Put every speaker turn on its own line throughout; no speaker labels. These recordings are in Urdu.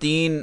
3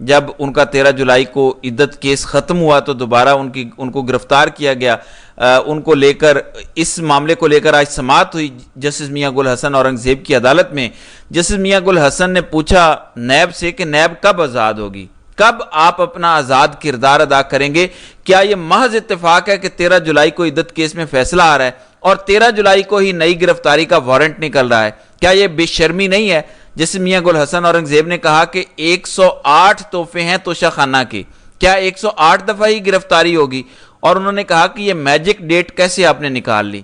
جب ان کا 13 جولائی کو عدت کیس ختم ہوا تو دوبارہ ان کو گرفتار کیا گیا. ان کو لے کر اس معاملے کو لے کر آج سماعت ہوئی جسٹس میاں گل حسن اورنگزیب کی عدالت میں. جسٹس میاں گل حسن نے پوچھا نیب سے کہ نیب کب آزاد ہوگی, کب آپ اپنا آزاد کردار ادا کریں گے؟ کیا یہ محض اتفاق ہے کہ 13 جولائی کو عدت کیس میں فیصلہ آ رہا ہے اور 13 جولائی کو ہی نئی گرفتاری کا وارنٹ نکل رہا ہے؟ کیا یہ بے شرمی نہیں ہے؟ جسٹس میاں گل حسن اورنگزیب نے کہا کہ 108 تحفے ہیں توشہ خانہ کے, کیا 108 دفعہ ہی گرفتاری ہوگی؟ اور انہوں نے کہا کہ یہ میجک ڈیٹ کیسے آپ نے نکال لی,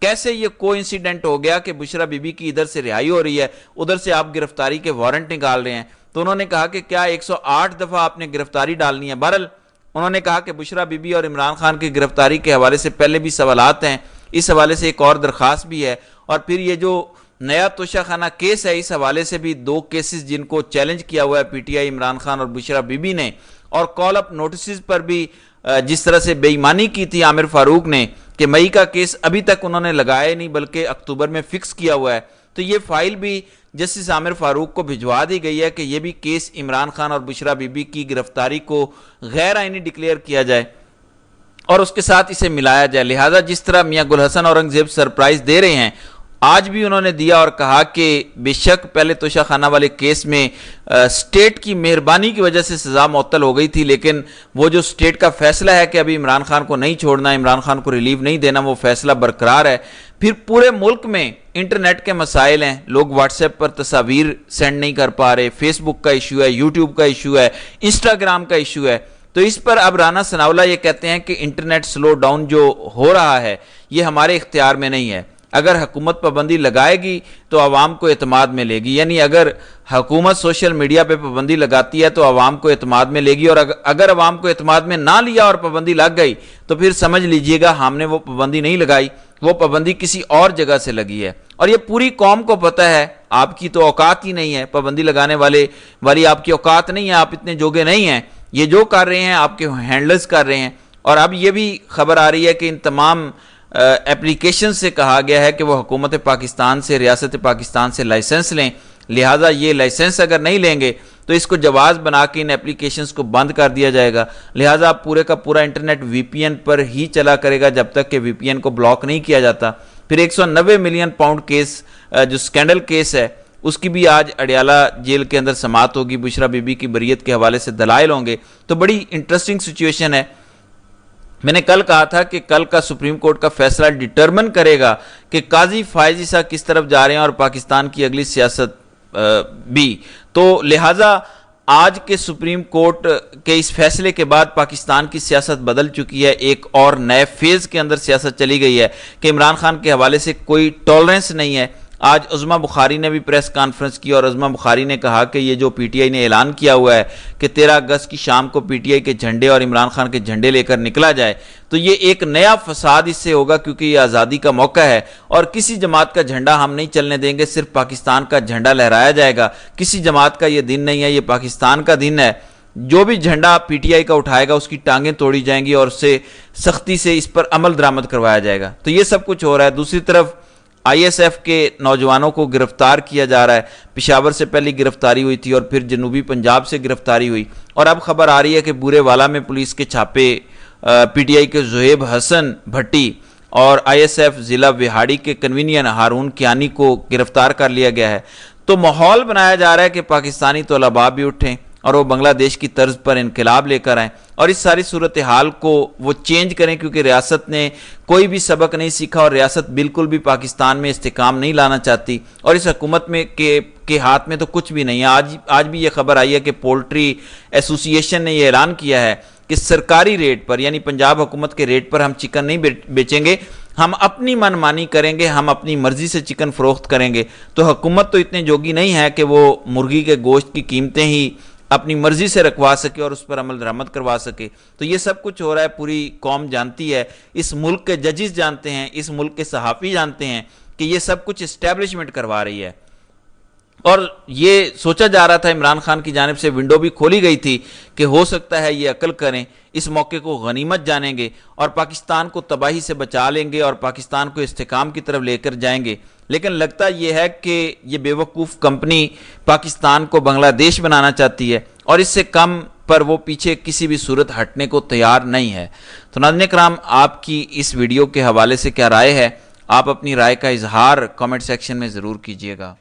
کیسے یہ کوئی انسیڈنٹ ہو گیا کہ بشرا بی بی کی ادھر سے رہائی ہو رہی ہے, ادھر سے آپ گرفتاری کے وارنٹ نکال رہے ہیں؟ تو انہوں نے کہا کہ کیا 108 دفعہ آپ نے گرفتاری ڈالنی ہے؟ بہرحال انہوں نے کہا کہ بشرا بی بی اور عمران خان کی گرفتاری کے حوالے سے پہلے بھی سوالات ہیں, اس حوالے سے ایک اور درخواست بھی ہے, اور پھر یہ جو نیا توشہ خانہ کیس ہے اس حوالے سے بھی 2 کیسز جن کو چیلنج کیا ہوا ہے P T I, Imran Khan اور بشرا بی بی نے, اور کال اپ نوٹسز پر بھی جس طرح سے بے ایمانی کی تھی عامر فاروق نے کہ مئی کا کیس ابھی تک انہوں نے لگایا نہیں بلکہ اکتوبر میں فکس کیا ہوا ہے, تو یہ فائل بھی جسٹس عامر فاروق کو بھجوا دی گئی ہے کہ یہ بھی کیس عمران خان اور بشرا بی بی کی گرفتاری کو غیر آئینی ڈکلیئر کیا جائے اور اس کے ساتھ اسے ملایا جائے. لہذا جس طرح میاں گل حسن اورنگزیب سرپرائز دے رہے ہیں آج بھی انہوں نے دیا اور کہا کہ بے شک پہلے توشہ خانہ والے کیس میں سٹیٹ کی مہربانی کی وجہ سے سزا معطل ہو گئی تھی, لیکن وہ جو سٹیٹ کا فیصلہ ہے کہ ابھی عمران خان کو نہیں چھوڑنا, عمران خان کو ریلیو نہیں دینا, وہ فیصلہ برقرار ہے. پھر پورے ملک میں انٹرنیٹ کے مسائل ہیں, لوگ واٹس ایپ پر تصاویر سینڈ نہیں کر پا رہے, فیس بک کا ایشو ہے, یوٹیوب کا ایشو ہے, انسٹاگرام کا ایشو ہے, تو اس پر اب رانا ثناءاللہ یہ کہتے ہیں کہ انٹرنیٹ سلو ڈاؤن جو ہو رہا ہے یہ ہمارے اختیار میں نہیں ہے. اگر حکومت پابندی لگائے گی تو عوام کو اعتماد میں لے گی, یعنی اگر حکومت سوشل میڈیا پہ پابندی لگاتی ہے تو عوام کو اعتماد میں لے گی, اور اگر عوام کو اعتماد میں نہ لیا اور پابندی لگ گئی تو پھر سمجھ لیجئے گا ہم نے وہ پابندی نہیں لگائی, وہ پابندی کسی اور جگہ سے لگی ہے. اور یہ پوری قوم کو پتہ ہے, آپ کی تو اوقات ہی نہیں ہے, پابندی لگانے والی آپ کی اوقات نہیں ہے, آپ اتنے جوگے نہیں ہیں, یہ جو کر رہے ہیں آپ کے ہینڈلرز کر رہے ہیں. اور اب یہ بھی خبر آ رہی ہے کہ ان تمام اپلیکیشن سے کہا گیا ہے کہ وہ حکومت پاکستان سے, ریاست پاکستان سے لائسنس لیں, لہٰذا یہ لائسنس اگر نہیں لیں گے تو اس کو جواز بنا کے ان اپلیکیشنز کو بند کر دیا جائے گا. لہٰذا پورے کا پورا انٹرنیٹ وی پی این پر ہی چلا کرے گا جب تک کہ وی پی این کو بلاک نہیں کیا جاتا. پھر 190 ملین پاؤنڈ کیس جو سکینڈل کیس ہے اس کی بھی آج اڈیالہ جیل کے اندر سماعت ہوگی, بشرا بی بی کی بریت کے حوالے سے دلائل ہوں گے, تو بڑی انٹرسٹنگ سچویشن ہے. میں نے کل کہا تھا کہ کل کا سپریم کورٹ کا فیصلہ ڈٹرمن کرے گا کہ قاضی فائز عیسیٰ کس طرف جا رہے ہیں اور پاکستان کی اگلی سیاست بھی. تو لہٰذا آج کے سپریم کورٹ کے اس فیصلے کے بعد پاکستان کی سیاست بدل چکی ہے, ایک اور نئے فیز کے اندر سیاست چلی گئی ہے کہ عمران خان کے حوالے سے کوئی ٹالرنس نہیں ہے. آج عظمیٰ بخاری نے بھی پریس کانفرنس کی اور عظمیٰ بخاری نے کہا کہ یہ جو پی ٹی آئی نے اعلان کیا ہوا ہے کہ 13 اگست کی شام کو پی ٹی آئی کے جھنڈے اور عمران خان کے جھنڈے لے کر نکلا جائے تو یہ ایک نیا فساد اس سے ہوگا, کیونکہ یہ آزادی کا موقع ہے اور کسی جماعت کا جھنڈا ہم نہیں چلنے دیں گے, صرف پاکستان کا جھنڈا لہرایا جائے گا. کسی جماعت کا یہ دن نہیں ہے, یہ پاکستان کا دن ہے. جو بھی جھنڈا پی ٹی آئی کا اٹھائے گا اس کی ٹانگیں توڑی جائیں گی اور اسے سختی سے اس پر عمل درآمد کروایا جائے گا. تو یہ سب کچھ ہو رہا ہے. دوسری طرف آئی ایس ایف کے نوجوانوں کو گرفتار کیا جا رہا ہے. پشاور سے پہلی گرفتاری ہوئی تھی اور پھر جنوبی پنجاب سے گرفتاری ہوئی, اور اب خبر آ رہی ہے کہ بورے والا میں پولیس کے چھاپے پی ٹی آئی کے زہیب حسن بھٹی اور آئی ایس ایف ضلع وہاڑی کے کنوینئر ہارون کیانی کو گرفتار کر لیا گیا ہے. تو ماحول بنایا جا رہا ہے کہ پاکستانی طلباء بھی اٹھیں اور وہ بنگلہ دیش کی طرز پر انقلاب لے کر آئیں اور اس ساری صورتحال کو وہ چینج کریں, کیونکہ ریاست نے کوئی بھی سبق نہیں سیکھا اور ریاست بالکل بھی پاکستان میں استحکام نہیں لانا چاہتی, اور اس حکومت میں کے ہاتھ میں تو کچھ بھی نہیں ہے. آج بھی یہ خبر آئی ہے کہ پولٹری ایسوسی ایشن نے یہ اعلان کیا ہے کہ سرکاری ریٹ پر, یعنی پنجاب حکومت کے ریٹ پر ہم چکن نہیں بیچیں گے, ہم اپنی من مانی کریں گے, ہم اپنی مرضی سے چکن فروخت کریں گے. تو حکومت تو اتنے جوگی نہیں ہے کہ وہ مرغی کے گوشت کی قیمتیں ہی اپنی مرضی سے رکھوا سکے اور اس پر عمل درآمد کروا سکے. تو یہ سب کچھ ہو رہا ہے, پوری قوم جانتی ہے, اس ملک کے ججز جانتے ہیں, اس ملک کے صحافی جانتے ہیں کہ یہ سب کچھ اسٹیبلشمنٹ کروا رہی ہے. اور یہ سوچا جا رہا تھا, عمران خان کی جانب سے ونڈو بھی کھولی گئی تھی کہ ہو سکتا ہے یہ عقل کریں, اس موقع کو غنیمت جانیں گے اور پاکستان کو تباہی سے بچا لیں گے اور پاکستان کو استحکام کی طرف لے کر جائیں گے. لیکن لگتا یہ ہے کہ یہ بیوقوف کمپنی پاکستان کو بنگلہ دیش بنانا چاہتی ہے اور اس سے کم پر وہ پیچھے کسی بھی صورت ہٹنے کو تیار نہیں ہے۔ تو ناظرین کرام، آپ کی اس ویڈیو کے حوالے سے کیا رائے ہے؟ آپ اپنی رائے کا اظہار کامنٹ سیکشن میں ضرور کیجیے گا۔